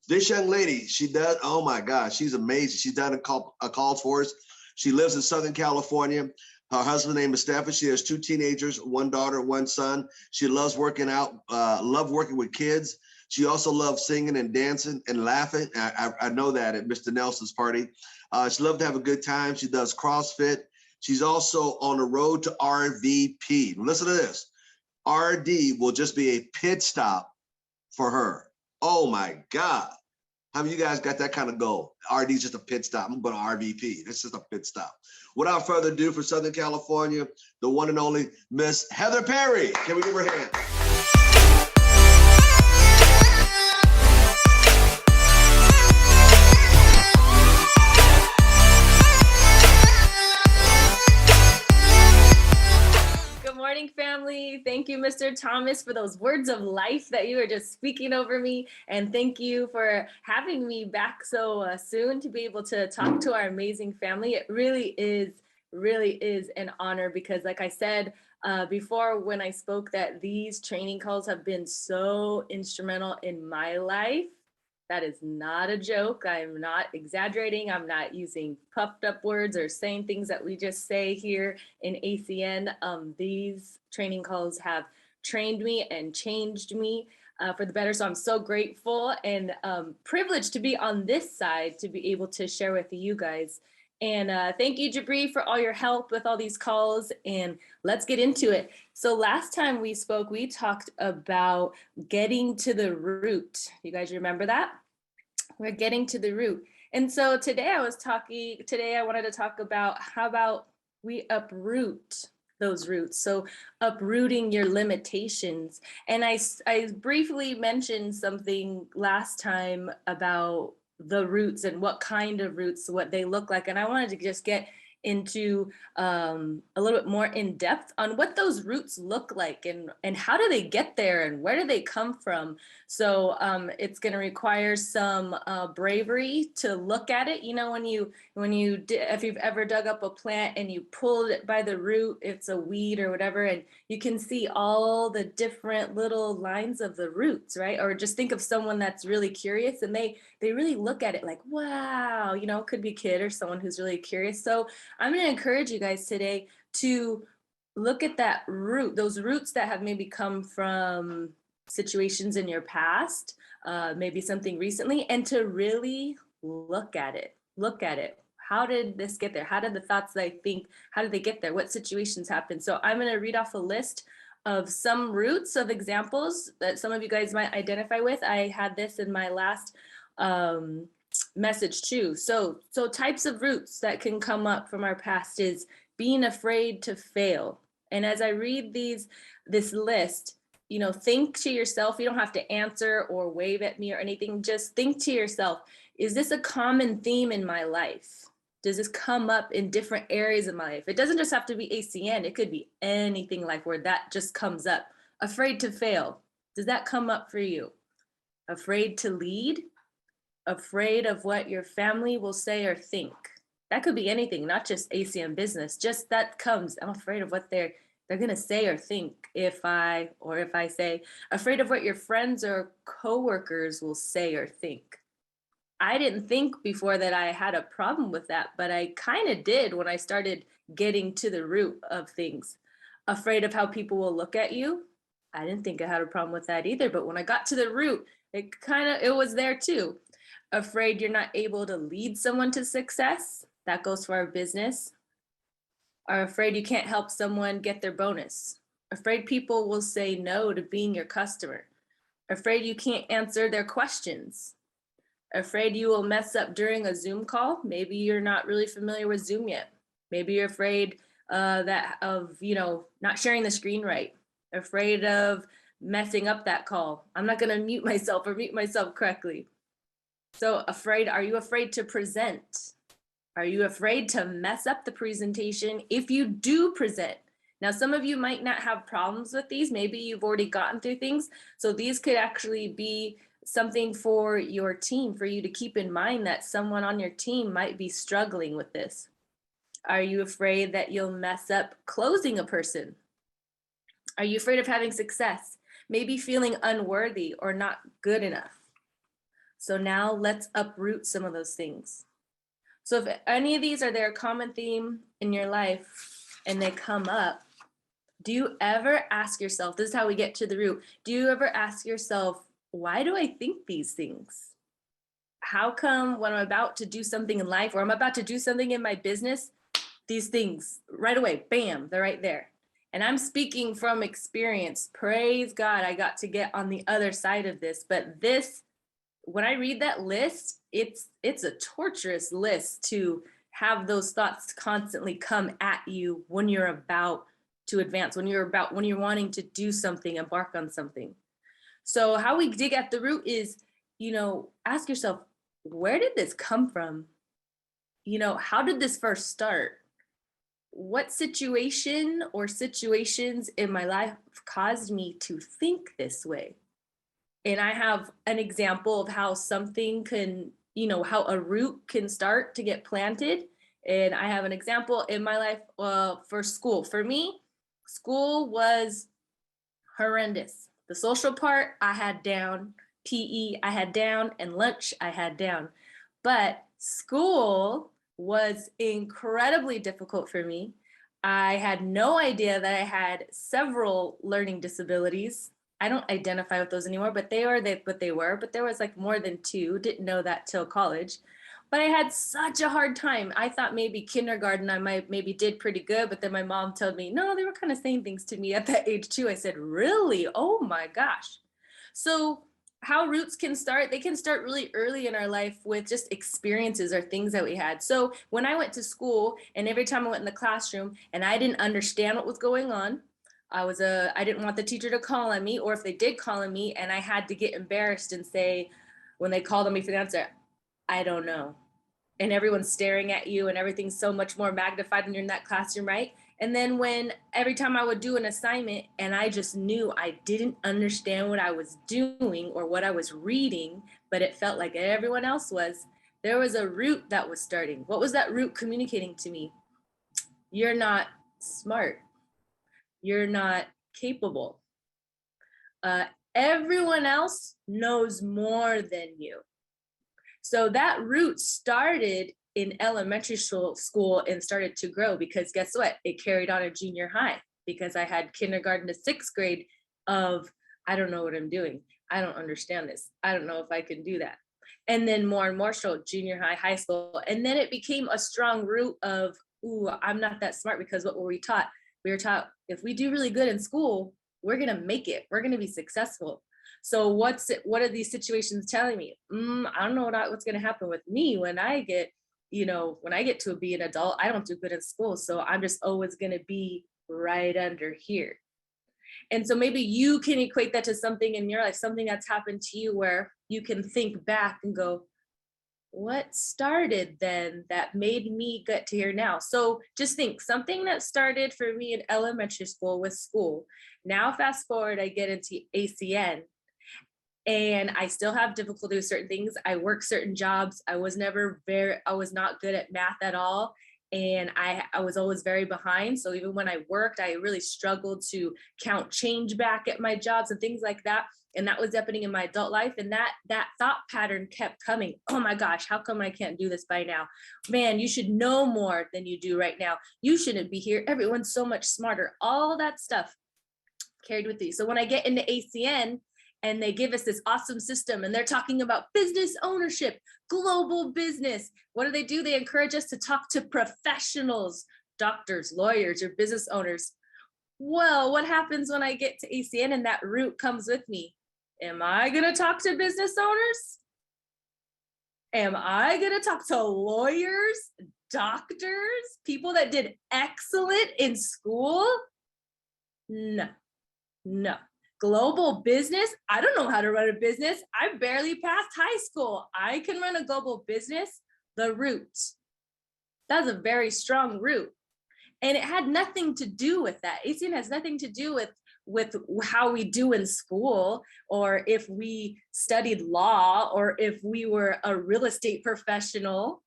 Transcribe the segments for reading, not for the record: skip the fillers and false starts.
This young lady, she does, oh my gosh, she's amazing. She's done a calls for us. She lives in Southern California. Her husband's name is Stephen. She has 2 teenagers, 1 daughter, 1 son. She loves working out, love working with kids. She also loves singing and dancing and laughing. I know that at Mr. Nelson's party. She loves to have a good time. She does CrossFit. She's also on the road to RVP. Listen to this. RD will just be a pit stop for her. Oh my God. How many of you guys got that kind of goal? RD's just a pit stop. I'm going to RVP. It's just a pit stop. Without further ado, for Southern California, the one and only Miss Heather Peery. Can we give her a hand? Family. Thank you, Mr. Thomas, for those words of life that you were just speaking over me. And thank you for having me back so soon to be able to talk to our amazing family. It really is an honor because, like I said before when I spoke, that these training calls have been so instrumental in my life. That is not a joke. I'm not exaggerating. I'm not using puffed up words or saying things that we just say here in ACN. These training calls have trained me and changed me for the better. So I'm so grateful and privileged to be on this side to be able to share with you guys. And thank you, Jabri, for all your help with all these calls. And let's get into it. So last time we spoke, we talked about getting to the root. You guys remember that? We're getting to the root. And so today I wanted to talk about how about we uproot those roots. So uprooting your limitations. And I briefly mentioned something last time about the roots and what kind of roots, what they look like. And I wanted to just get into a little bit more in depth on what those roots look like and how do they get there and where do they come from. So it's going to require some bravery to look at it. You know, if you've ever dug up a plant and you pulled it by the root, it's a weed or whatever, and you can see all the different little lines of the roots, right? Or just think of someone that's really curious and they really look at it like, wow, you know, it could be a kid or someone who's really curious. So I'm going to encourage you guys today to look at that root, those roots that have maybe come from situations in your past, maybe something recently, and to really look at it. How did this get there? How did the thoughts that I think, how did they get there? What situations happened? So I'm going to read off a list of some roots of examples that some of you guys might identify with. I had this in my last message too. So types of roots that can come up from our past is being afraid to fail. And as I read this list, you know, think to yourself, you don't have to answer or wave at me or anything. Just think to yourself, is this a common theme in my life? Does this come up in different areas of my life? It doesn't just have to be ACN. It could be anything in life where that just comes up. Afraid to fail. Does that come up for you? Afraid to lead? Afraid of what your family will say or think. That could be anything, not just ACN business. Just that comes. I'm afraid of what they're going to say or think if I say. Afraid of what your friends or coworkers will say or think. I didn't think before that I had a problem with that, but I kind of did when I started getting to the root of things. Afraid of how people will look at you. I didn't think I had a problem with that either, but when I got to the root, it was there too. Afraid you're not able to lead someone to success. That goes for our business. Are afraid you can't help someone get their bonus. Afraid people will say no to being your customer. Afraid you can't answer their questions. Afraid you will mess up during a Zoom call. Maybe you're not really familiar with Zoom yet. Maybe you're afraid of not sharing the screen right. Afraid of messing up that call. I'm not going to mute myself correctly. So are you afraid to present? Are you afraid to mess up the presentation if you do present? Now, some of you might not have problems with these. Maybe you've already gotten through things. So these could actually be something for your team, for you to keep in mind that someone on your team might be struggling with this. Are you afraid that you'll mess up closing a person? Are you afraid of having success? Maybe feeling unworthy or not good enough? So now let's uproot some of those things. So if any of these are their common theme in your life and they come up, do you ever ask yourself, this is how we get to the root, do you ever ask yourself, why do I think these things? How come when I'm about to do something in life or I'm about to do something in my business, these things right away, bam, they're right there. And I'm speaking from experience. Praise God, I got to get on the other side of this. But this, when I read that list, it's a torturous list to have those thoughts constantly come at you when you're about to advance, when you're wanting to do something, embark on something. So how we dig at the root is, ask yourself, where did this come from? How did this first start? What situation or situations in my life caused me to think this way? And I have an example of how something can, how a root can start to get planted. And I have an example in my life for school. For me, school was horrendous. The social part I had down, PE I had down, and lunch I had down. But school was incredibly difficult for me. I had no idea that I had several learning disabilities. I don't identify with those anymore, but they are what they were. But there was like more than two. Didn't know that till college. But I had such a hard time. I thought maybe kindergarten I might maybe did pretty good, but then my mom told me, no, they were kind of saying things to me at that age too. I said, really? Oh my gosh. So how roots can start, they can start really early in our life with just experiences or things that we had. So when I went to school and every time I went in the classroom and I didn't understand what was going on, I didn't want the teacher to call on me, or if they did call on me and I had to get embarrassed and say, when they called on me for the answer, I don't know. And everyone's staring at you and everything's so much more magnified when you're in that classroom, right? And then when every time I would do an assignment and I just knew I didn't understand what I was doing or what I was reading, but it felt like everyone else was, there was a root that was starting. What was that root communicating to me? You're not smart. You're not capable. Everyone else knows more than you. So that root started in elementary school and started to grow because guess what? It carried on in junior high because I had kindergarten to sixth grade of, I don't know what I'm doing. I don't understand this. I don't know if I can do that. And then more and more so junior high, high school. And then it became a strong root of, ooh, I'm not that smart because what were we taught? We were taught if we do really good in school, we're going to make it. We're going to be successful. So what are these situations telling me? I don't know what's going to happen with me when I get, when I get to be an adult. I don't do good in school. So I'm just always going to be right under here. And so maybe you can equate that to something in your life, something that's happened to you where you can think back and go, what started then that made me get to here now? So just think something that started for me in elementary school with school. Now fast forward, I get into ACN. And I still have difficulty with certain things. I work certain jobs. I was not good at math at all. And I was always very behind. So even when I worked, I really struggled to count change back at my jobs and things like that. And that was happening in my adult life. And that thought pattern kept coming. Oh my gosh, how come I can't do this by now? Man, you should know more than you do right now. You shouldn't be here. Everyone's so much smarter. All that stuff carried with you. So when I get into ACN, and they give us this awesome system and they're talking about business ownership, global business. What do? They encourage us to talk to professionals, doctors, lawyers, or business owners. Well, what happens when I get to ACN and that root comes with me? Am I going to talk to business owners? Am I going to talk to lawyers, doctors, people that did excellent in school? No. Global business? I don't know how to run a business. I barely passed high school. I can run a global business. The root. That's a very strong root. And it had nothing to do with that. ACN has nothing to do with how we do in school, or if we studied law, or if we were a real estate professional.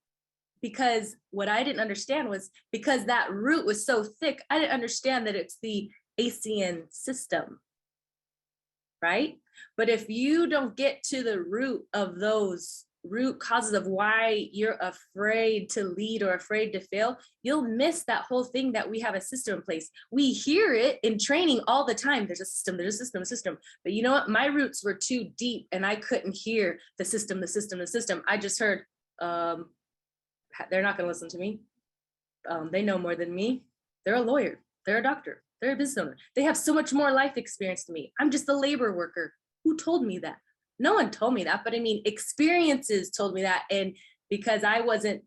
Because what I didn't understand was because that root was so thick, I didn't understand that it's the ACN system. right? But if you don't get to the root of those root causes of why you're afraid to lead or afraid to fail, you'll miss that whole thing that we have a system in place. We hear it in training all the time. There's a system, there's a system, a system. But you know what? My roots were too deep and I couldn't hear the system, the system, the system. I just heard, they're not going to listen to me. They know more than me. They're a lawyer. They're a doctor. They're a business owner. They have so much more life experience than me. I'm just a labor worker. Who told me that? No one told me that, but I mean, experiences told me that. And because I wasn't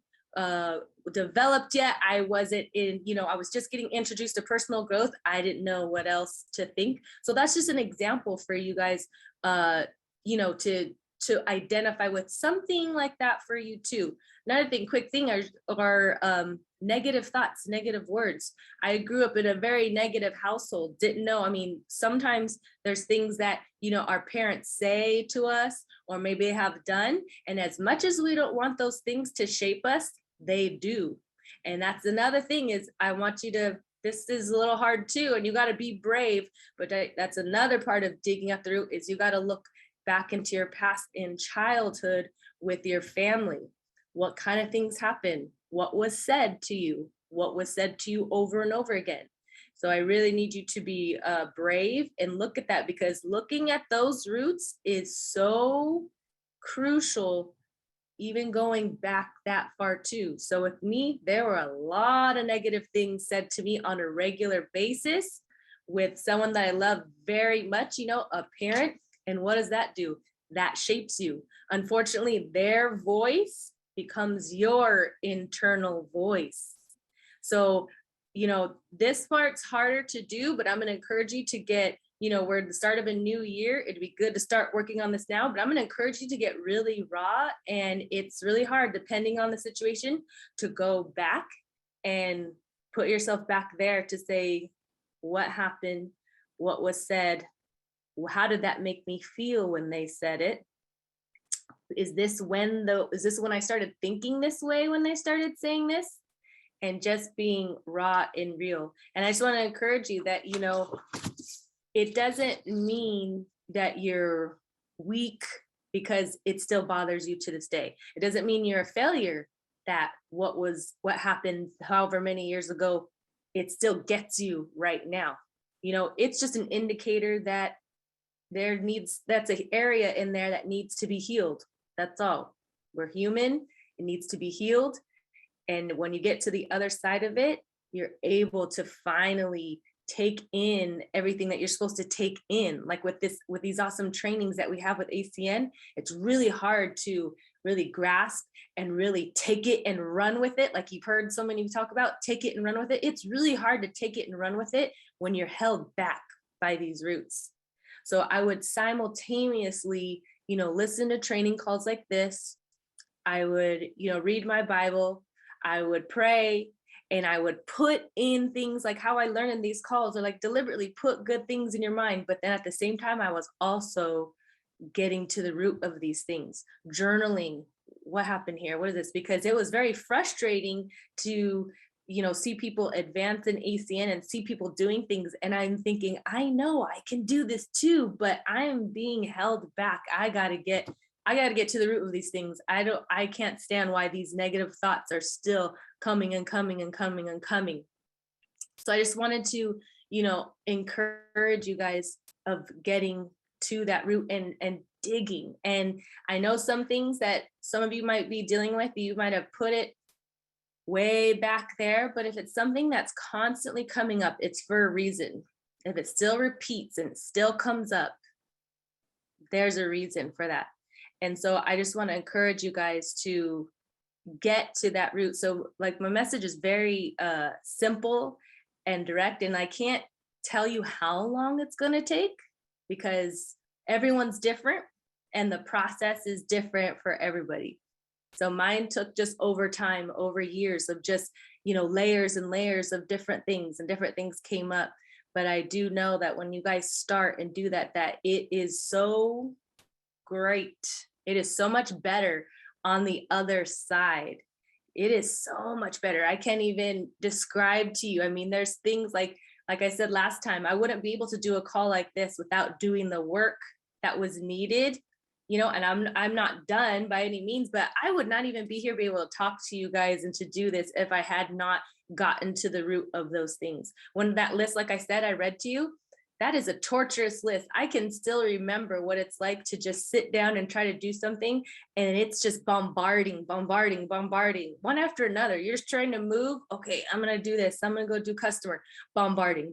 developed yet, I wasn't in, I was just getting introduced to personal growth. I didn't know what else to think. So that's just an example for you guys, to identify with something like that for you too. Another thing, quick thing are negative thoughts, negative words. I grew up in a very negative household, didn't know. I mean, sometimes there's things that, our parents say to us, or maybe have done. And as much as we don't want those things to shape us, they do. And that's another thing is I want you to, this is a little hard too, and you got to be brave, but that's another part of digging up the root is you got to look back into your past in childhood with your family. What kind of things happened? What was said to you? What was said to you over and over again? So I really need you to be brave and look at that, because looking at those roots is so crucial, even going back that far too. So with me, there were a lot of negative things said to me on a regular basis with someone that I love very much, a parent. And what does that do? That shapes you. Unfortunately, their voice becomes your internal voice. So, this part's harder to do, but I'm going to encourage you to get, we're at the start of a new year. It'd be good to start working on this now, but I'm going to encourage you to get really raw. And it's really hard, depending on the situation, to go back and put yourself back there to say, what happened? What was said? How did that make me feel when they said it? Is this when I started thinking this way when they started saying this? And just being raw and real. And I just want to encourage you that, it doesn't mean that you're weak because it still bothers you to this day. It doesn't mean you're a failure, that what happened however many years ago, it still gets you right now. It's just an indicator that that's an area in there that needs to be healed. That's all. We're human. It needs to be healed. And when you get to the other side of it, you're able to finally take in everything that you're supposed to take in. Like with these awesome trainings that we have with ACN, it's really hard to really grasp and really take it and run with it. Like you've heard so many talk about, take it and run with it. It's really hard to take it and run with it when you're held back by these roots. So I would simultaneously, listen to training calls like this. I would, read my Bible. I would pray, and I would put in things like how I learned in these calls, or like deliberately put good things in your mind. But then at the same time, I was also getting to the root of these things, journaling. What happened here? What is this? Because it was very frustrating to, see people advance in ACN and see people doing things. And I'm thinking, I know I can do this too, but I'm being held back. I got to get to the root of these things. I can't stand why these negative thoughts are still coming and coming and coming and coming. So I just wanted to, encourage you guys of getting to that root and digging. And I know some things that some of you might be dealing with, you might have put it way back there, but if it's something that's constantly coming up, it's for a reason. If it still repeats and it still comes up, there's a reason for that. And so I just want to encourage you guys to get to that root. So like my message is very simple and direct, and I can't tell you how long it's going to take because everyone's different and the process is different for everybody. So mine took just over time, over years of just, layers and layers of different things, and different things came up. But I do know that when you guys start and do that it is so great. It is so much better on the other side. It is so much better. I can't even describe to you. I mean, there's things like like I said last time, I wouldn't be able to do a call like this without doing the work that was needed, you know, and I'm not done by any means, but I would not even be here be able to talk to you guys and to do this if I had not gotten to the root of those things. When that list, like I said, I read to you, that is a torturous list. I can still remember what it's like to just sit down and try to do something, and it's just bombarding, one after another. You're just trying to move. Okay, I'm going to do this. I'm going to go do customer. Bombarding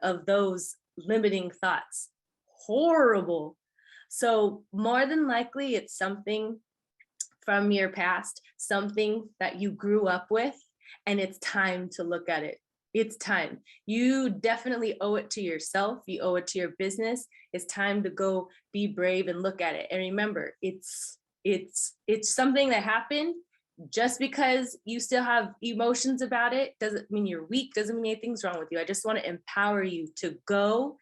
of those limiting thoughts. Horrible. So more than likely, it's something from your past, something that you grew up with, and it's time to look at it. It's time. You definitely owe it to yourself. You owe it to your business. It's time to go be brave and look at it. And remember, it's something that happened. Just because you still have emotions about it doesn't mean you're weak, doesn't mean anything's wrong with you. I just want to empower you to go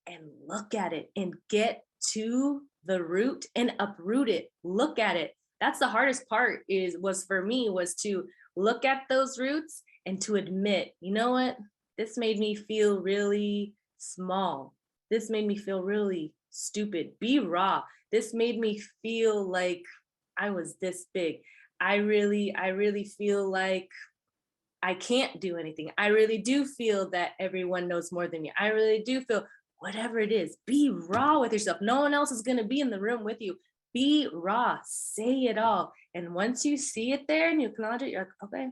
and look at it and get to the root and uproot it. Look at it. That's the hardest part was for me, was to look at those roots and to admit, you know what? This made me feel really small. This made me feel really stupid. Be raw. This made me feel like I was this big. I really feel like I can't do anything. I really do feel that everyone knows more than you. I really do feel whatever it is. Be raw with yourself. No one else is going to be in the room with you. Be raw. Say it all. And once you see it there and you acknowledge it, you're like, okay,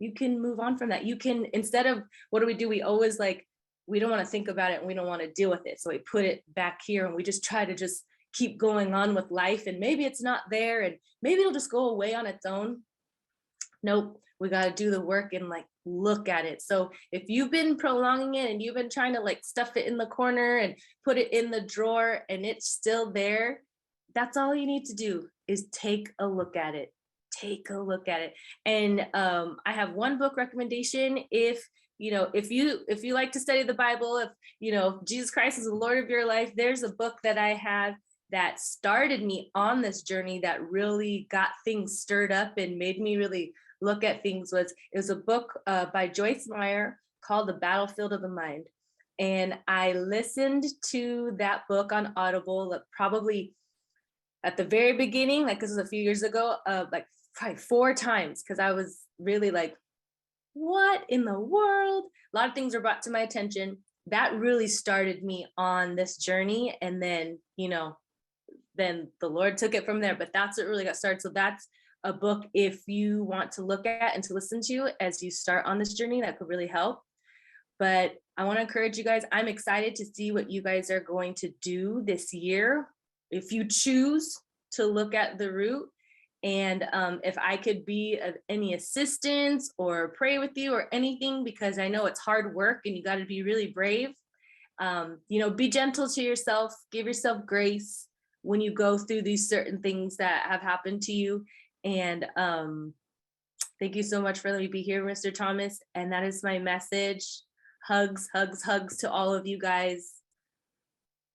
you can move on from that. You can, instead of, what do? We always like, we don't want to think about it and we don't want to deal with it. So we put it back here and we just try to just keep going on with life. And maybe it's not there and maybe it'll just go away on its own. Nope, we got to do the work and like look at it. So if you've been prolonging it and you've been trying to like stuff it in the corner and put it in the drawer and it's still there, that's all you need to do is take a look at it. Take a look at it. And I have one book recommendation. If you like to study the Bible, if Jesus Christ is the Lord of your life, there's a book that I have that started me on this journey that really got things stirred up and made me really look at things. It was a book by Joyce Meyer called The Battlefield of the Mind. And I listened to that book on Audible probably at the very beginning, like this was a few years ago, like probably 4 times, because I was really like, what in the world? A lot of things were brought to my attention. That really started me on this journey. And then, then the Lord took it from there. But that's what really got started. So that's a book, if you want to look at and to listen to as you start on this journey, that could really help. But I want to encourage you guys. I'm excited to see what you guys are going to do this year. If you choose to look at the root, and if I could be of any assistance or pray with you or anything, because I know it's hard work and you got to be really brave. Be gentle to yourself, give yourself grace when you go through these certain things that have happened to you. And thank you so much for letting me be here, Mr. Thomas. And that is my message. Hugs, hugs, hugs to all of you guys.